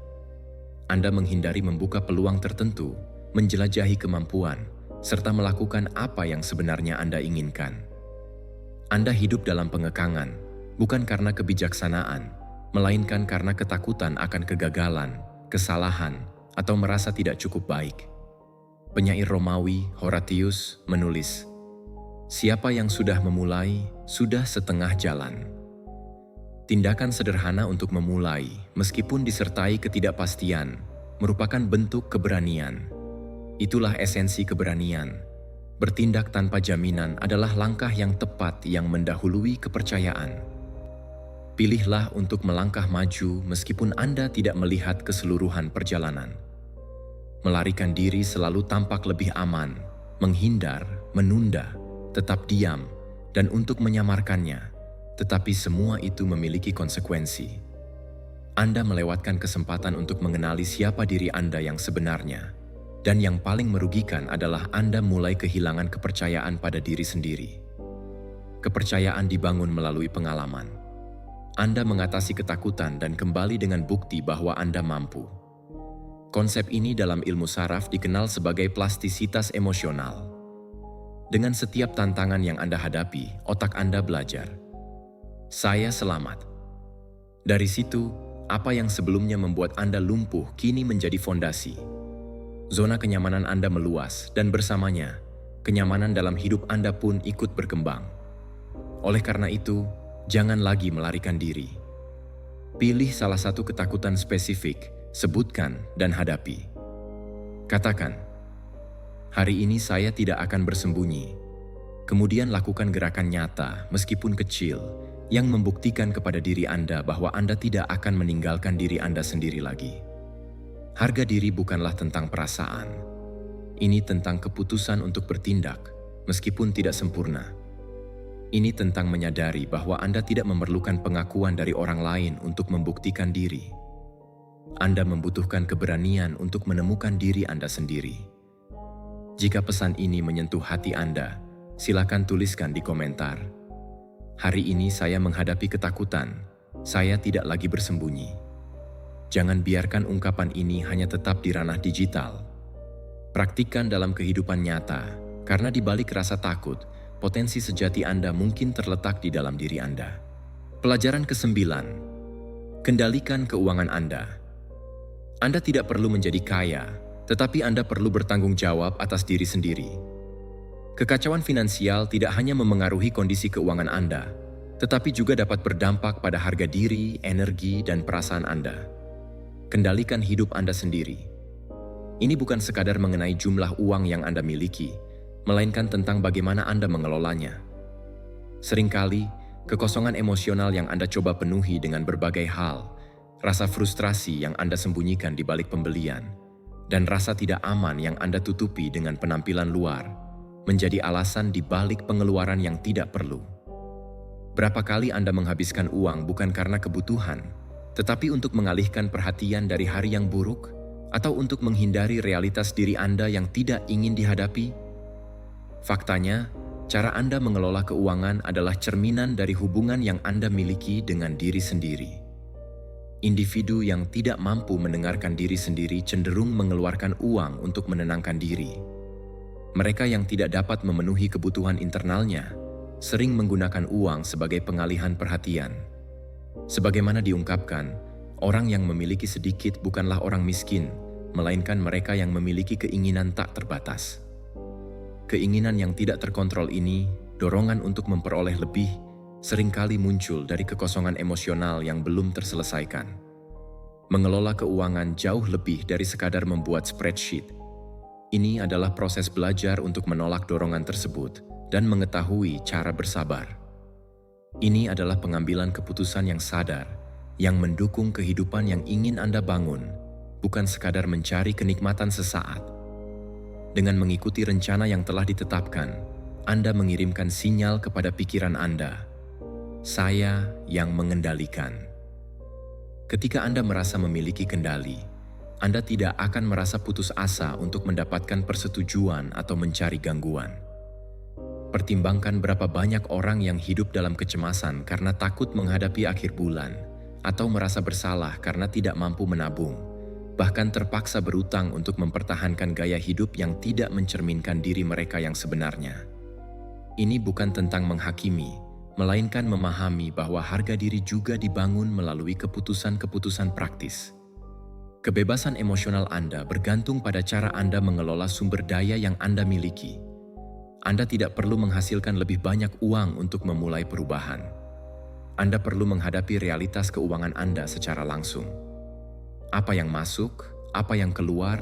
Anda menghindari membuka peluang tertentu, menjelajahi kemampuan, serta melakukan apa yang sebenarnya Anda inginkan. Anda hidup dalam pengekangan, bukan karena kebijaksanaan, melainkan karena ketakutan akan kegagalan, kesalahan, atau merasa tidak cukup baik. Penyair Romawi, Horatius, menulis, "Siapa yang sudah memulai, sudah setengah jalan." Tindakan sederhana untuk memulai, meskipun disertai ketidakpastian, merupakan bentuk keberanian. Itulah esensi keberanian. Bertindak tanpa jaminan adalah langkah yang tepat yang mendahului kepercayaan. Pilihlah untuk melangkah maju meskipun Anda tidak melihat keseluruhan perjalanan. Melarikan diri selalu tampak lebih aman, menghindar, menunda, tetap diam, dan untuk menyamarkannya, tetapi semua itu memiliki konsekuensi. Anda melewatkan kesempatan untuk mengenali siapa diri Anda yang sebenarnya, dan yang paling merugikan adalah Anda mulai kehilangan kepercayaan pada diri sendiri. Kepercayaan dibangun melalui pengalaman. Anda mengatasi ketakutan dan kembali dengan bukti bahwa Anda mampu. Konsep ini dalam ilmu saraf dikenal sebagai plastisitas emosional. Dengan setiap tantangan yang Anda hadapi, otak Anda belajar. Saya selamat. Dari situ, apa yang sebelumnya membuat Anda lumpuh kini menjadi fondasi. Zona kenyamanan Anda meluas dan bersamanya, kenyamanan dalam hidup Anda pun ikut berkembang. Oleh karena itu, jangan lagi melarikan diri. Pilih salah satu ketakutan spesifik, sebutkan dan hadapi. Katakan, hari ini saya tidak akan bersembunyi. Kemudian lakukan gerakan nyata, meskipun kecil, yang membuktikan kepada diri Anda bahwa Anda tidak akan meninggalkan diri Anda sendiri lagi. Harga diri bukanlah tentang perasaan. Ini tentang keputusan untuk bertindak, meskipun tidak sempurna. Ini tentang menyadari bahwa Anda tidak memerlukan pengakuan dari orang lain untuk membuktikan diri. Anda membutuhkan keberanian untuk menemukan diri Anda sendiri. Jika pesan ini menyentuh hati Anda, silakan tuliskan di komentar. Hari ini saya menghadapi ketakutan, saya tidak lagi bersembunyi. Jangan biarkan ungkapan ini hanya tetap di ranah digital. Praktikkan dalam kehidupan nyata, karena di balik rasa takut, potensi sejati Anda mungkin terletak di dalam diri Anda. Pelajaran ke-9. Kendalikan keuangan Anda. Anda tidak perlu menjadi kaya, tetapi Anda perlu bertanggung jawab atas diri sendiri. Kekacauan finansial tidak hanya memengaruhi kondisi keuangan Anda, tetapi juga dapat berdampak pada harga diri, energi, dan perasaan Anda. Kendalikan hidup Anda sendiri. Ini bukan sekadar mengenai jumlah uang yang Anda miliki, melainkan tentang bagaimana Anda mengelolanya. Seringkali, kekosongan emosional yang Anda coba penuhi dengan berbagai hal, rasa frustrasi yang Anda sembunyikan di balik pembelian, dan rasa tidak aman yang Anda tutupi dengan penampilan luar, menjadi alasan di balik pengeluaran yang tidak perlu. Berapa kali Anda menghabiskan uang bukan karena kebutuhan, tetapi untuk mengalihkan perhatian dari hari yang buruk, atau untuk menghindari realitas diri Anda yang tidak ingin dihadapi? Faktanya, cara Anda mengelola keuangan adalah cerminan dari hubungan yang Anda miliki dengan diri sendiri. Individu yang tidak mampu mendengarkan diri sendiri cenderung mengeluarkan uang untuk menenangkan diri. Mereka yang tidak dapat memenuhi kebutuhan internalnya sering menggunakan uang sebagai pengalihan perhatian. Sebagaimana diungkapkan, orang yang memiliki sedikit bukanlah orang miskin, melainkan mereka yang memiliki keinginan tak terbatas. Keinginan yang tidak terkontrol ini, dorongan untuk memperoleh lebih, seringkali muncul dari kekosongan emosional yang belum terselesaikan. Mengelola keuangan jauh lebih dari sekadar membuat spreadsheet. Ini adalah proses belajar untuk menolak dorongan tersebut dan mengetahui cara bersabar. Ini adalah pengambilan keputusan yang sadar, yang mendukung kehidupan yang ingin Anda bangun, bukan sekadar mencari kenikmatan sesaat. Dengan mengikuti rencana yang telah ditetapkan, Anda mengirimkan sinyal kepada pikiran Anda, saya yang mengendalikan. Ketika Anda merasa memiliki kendali, Anda tidak akan merasa putus asa untuk mendapatkan persetujuan atau mencari gangguan. Pertimbangkan berapa banyak orang yang hidup dalam kecemasan karena takut menghadapi akhir bulan, atau merasa bersalah karena tidak mampu menabung, bahkan terpaksa berutang untuk mempertahankan gaya hidup yang tidak mencerminkan diri mereka yang sebenarnya. Ini bukan tentang menghakimi, melainkan memahami bahwa harga diri juga dibangun melalui keputusan-keputusan praktis. Kebebasan emosional Anda bergantung pada cara Anda mengelola sumber daya yang Anda miliki. Anda tidak perlu menghasilkan lebih banyak uang untuk memulai perubahan. Anda perlu menghadapi realitas keuangan Anda secara langsung. Apa yang masuk, apa yang keluar,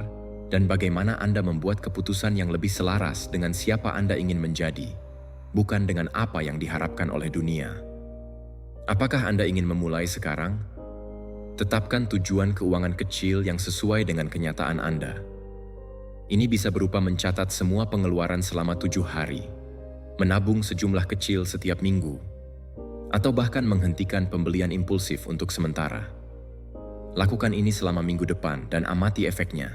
dan bagaimana Anda membuat keputusan yang lebih selaras dengan siapa Anda ingin menjadi, bukan dengan apa yang diharapkan oleh dunia. Apakah Anda ingin memulai sekarang? Tetapkan tujuan keuangan kecil yang sesuai dengan kenyataan Anda. Ini bisa berupa mencatat semua pengeluaran selama 7 hari, menabung sejumlah kecil setiap minggu, atau bahkan menghentikan pembelian impulsif untuk sementara. Lakukan ini selama minggu depan dan amati efeknya.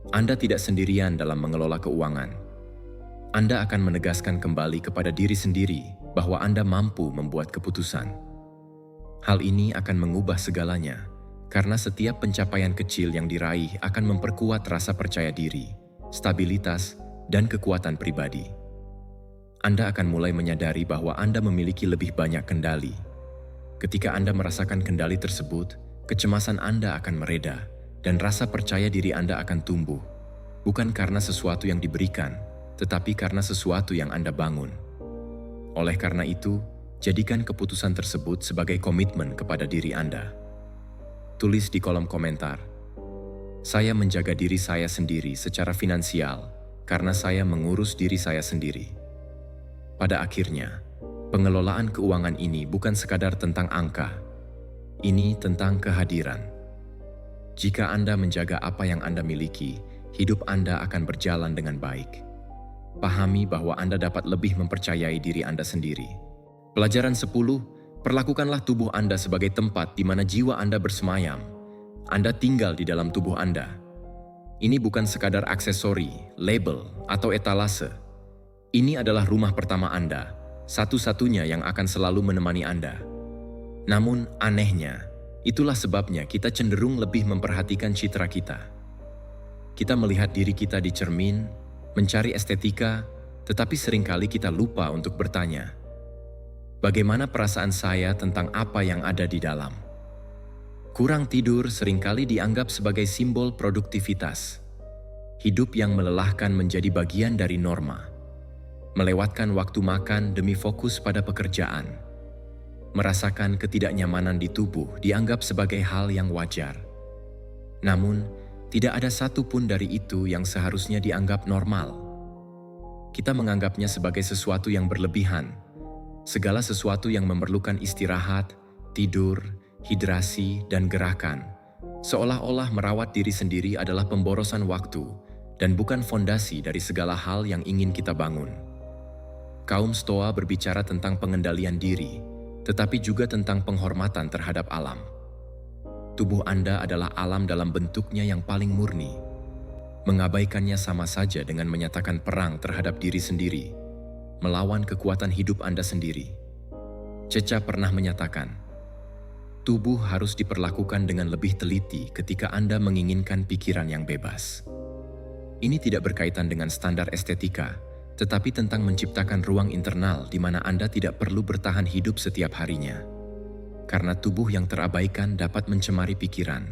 Anda tidak sendirian dalam mengelola keuangan. Anda akan menegaskan kembali kepada diri sendiri bahwa Anda mampu membuat keputusan. Hal ini akan mengubah segalanya, Karena setiap pencapaian kecil yang diraih akan memperkuat rasa percaya diri, stabilitas, dan kekuatan pribadi. Anda akan mulai menyadari bahwa Anda memiliki lebih banyak kendali. Ketika Anda merasakan kendali tersebut, kecemasan Anda akan mereda, dan rasa percaya diri Anda akan tumbuh. Bukan karena sesuatu yang diberikan, tetapi karena sesuatu yang Anda bangun. Oleh karena itu, jadikan keputusan tersebut sebagai komitmen kepada diri Anda. Tulis di kolom komentar, "Saya menjaga diri saya sendiri secara finansial karena saya mengurus diri saya sendiri." Pada akhirnya, pengelolaan keuangan ini bukan sekadar tentang angka. Ini tentang kehadiran. Jika Anda menjaga apa yang Anda miliki, hidup Anda akan berjalan dengan baik. Pahami bahwa Anda dapat lebih mempercayai diri Anda sendiri. Pelajaran 10, perlakukanlah tubuh Anda sebagai tempat di mana jiwa Anda bersemayam. Anda tinggal di dalam tubuh Anda. Ini bukan sekadar aksesori, label, atau etalase. Ini adalah rumah pertama Anda, satu-satunya yang akan selalu menemani Anda. Namun anehnya, itulah sebabnya kita cenderung lebih memperhatikan citra kita. Kita melihat diri kita di cermin, mencari estetika, tetapi seringkali kita lupa untuk bertanya, bagaimana perasaan saya tentang apa yang ada di dalam? Kurang tidur seringkali dianggap sebagai simbol produktivitas. Hidup yang melelahkan menjadi bagian dari norma. Melewatkan waktu makan demi fokus pada pekerjaan. Merasakan ketidaknyamanan di tubuh dianggap sebagai hal yang wajar. Namun, tidak ada satupun dari itu yang seharusnya dianggap normal. Kita menganggapnya sebagai sesuatu yang berlebihan. Segala sesuatu yang memerlukan istirahat, tidur, hidrasi, dan gerakan, seolah-olah merawat diri sendiri adalah pemborosan waktu dan bukan fondasi dari segala hal yang ingin kita bangun. Kaum Stoa berbicara tentang pengendalian diri, tetapi juga tentang penghormatan terhadap alam. Tubuh Anda adalah alam dalam bentuknya yang paling murni. Mengabaikannya sama saja dengan menyatakan perang terhadap diri sendiri, melawan kekuatan hidup Anda sendiri. Ceca pernah menyatakan, tubuh harus diperlakukan dengan lebih teliti ketika Anda menginginkan pikiran yang bebas. Ini tidak berkaitan dengan standar estetika, tetapi tentang menciptakan ruang internal di mana Anda tidak perlu bertahan hidup setiap harinya. Karena tubuh yang terabaikan dapat mencemari pikiran.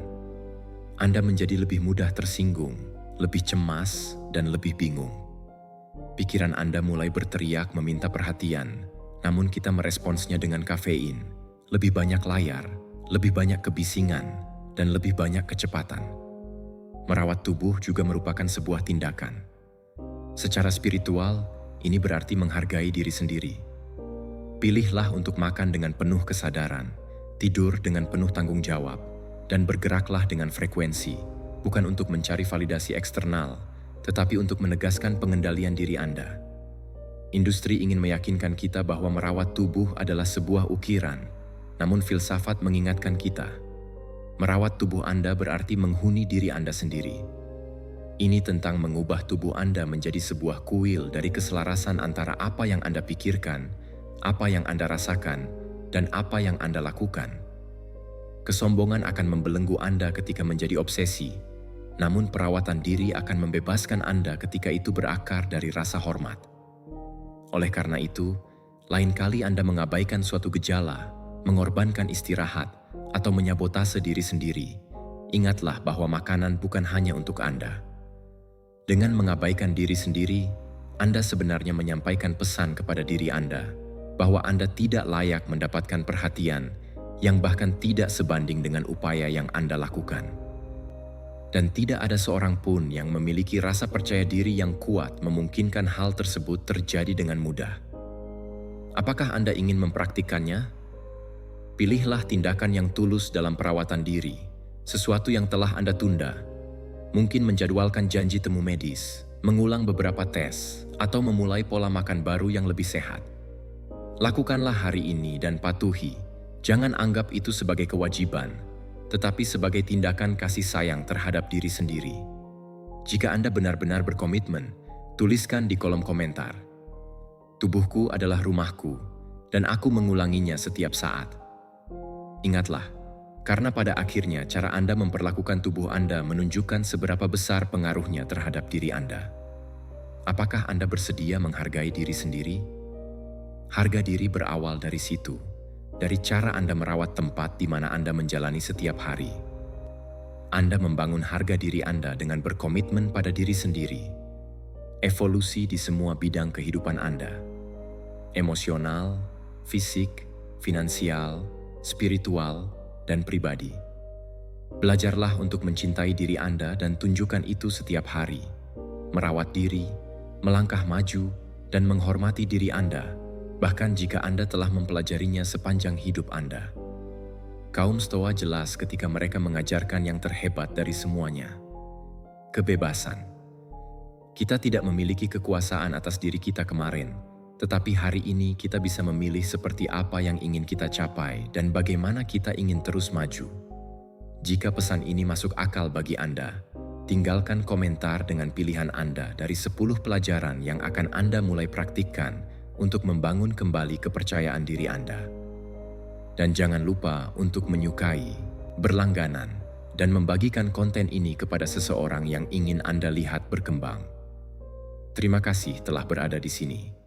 Anda menjadi lebih mudah tersinggung, lebih cemas, dan lebih bingung. Pikiran Anda mulai berteriak meminta perhatian, namun kita meresponsnya dengan kafein, lebih banyak layar, lebih banyak kebisingan, dan lebih banyak kecepatan. Merawat tubuh juga merupakan sebuah tindakan. Secara spiritual, ini berarti menghargai diri sendiri. Pilihlah untuk makan dengan penuh kesadaran, tidur dengan penuh tanggung jawab, dan bergeraklah dengan frekuensi, bukan untuk mencari validasi eksternal, tetapi untuk menegaskan pengendalian diri Anda. Industri ingin meyakinkan kita bahwa merawat tubuh adalah sebuah ukiran, namun filsafat mengingatkan kita, merawat tubuh Anda berarti menghuni diri Anda sendiri. Ini tentang mengubah tubuh Anda menjadi sebuah kuil dari keselarasan antara apa yang Anda pikirkan, apa yang Anda rasakan, dan apa yang Anda lakukan. Kesombongan akan membelenggu Anda ketika menjadi obsesi, namun perawatan diri akan membebaskan Anda ketika itu berakar dari rasa hormat. Oleh karena itu, lain kali Anda mengabaikan suatu gejala, mengorbankan istirahat, atau menyabotase diri sendiri, ingatlah bahwa makanan bukan hanya untuk Anda. Dengan mengabaikan diri sendiri, Anda sebenarnya menyampaikan pesan kepada diri Anda bahwa Anda tidak layak mendapatkan perhatian yang bahkan tidak sebanding dengan upaya yang Anda lakukan. Dan tidak ada seorang pun yang memiliki rasa percaya diri yang kuat memungkinkan hal tersebut terjadi dengan mudah. Apakah Anda ingin mempraktikkannya? Pilihlah tindakan yang tulus dalam perawatan diri, sesuatu yang telah Anda tunda. Mungkin menjadwalkan janji temu medis, mengulang beberapa tes, atau memulai pola makan baru yang lebih sehat. Lakukanlah hari ini dan patuhi. Jangan anggap itu sebagai kewajiban, tetapi sebagai tindakan kasih sayang terhadap diri sendiri. Jika Anda benar-benar berkomitmen, tuliskan di kolom komentar. Tubuhku adalah rumahku, dan aku mengulanginya setiap saat. Ingatlah, Karena pada akhirnya cara Anda memperlakukan tubuh Anda menunjukkan seberapa besar pengaruhnya terhadap diri Anda. Apakah Anda bersedia menghargai diri sendiri? Harga diri berawal dari situ, dari cara Anda merawat tempat di mana Anda menjalani setiap hari. Anda membangun harga diri Anda dengan berkomitmen pada diri sendiri. Evolusi di semua bidang kehidupan Anda. Emosional, fisik, finansial, spiritual, dan pribadi. Belajarlah untuk mencintai diri Anda dan tunjukkan itu setiap hari. Merawat diri, melangkah maju, dan menghormati diri Anda, bahkan jika Anda telah mempelajarinya sepanjang hidup Anda. Kaum Stoa jelas ketika mereka mengajarkan yang terhebat dari semuanya. Kebebasan. Kita tidak memiliki kekuasaan atas diri kita kemarin, tetapi hari ini kita bisa memilih seperti apa yang ingin kita capai dan bagaimana kita ingin terus maju. Jika pesan ini masuk akal bagi Anda, tinggalkan komentar dengan pilihan Anda dari 10 pelajaran yang akan Anda mulai praktikkan untuk membangun kembali kepercayaan diri Anda. Dan jangan lupa untuk menyukai, berlangganan, dan membagikan konten ini kepada seseorang yang ingin Anda lihat berkembang. Terima kasih telah berada di sini.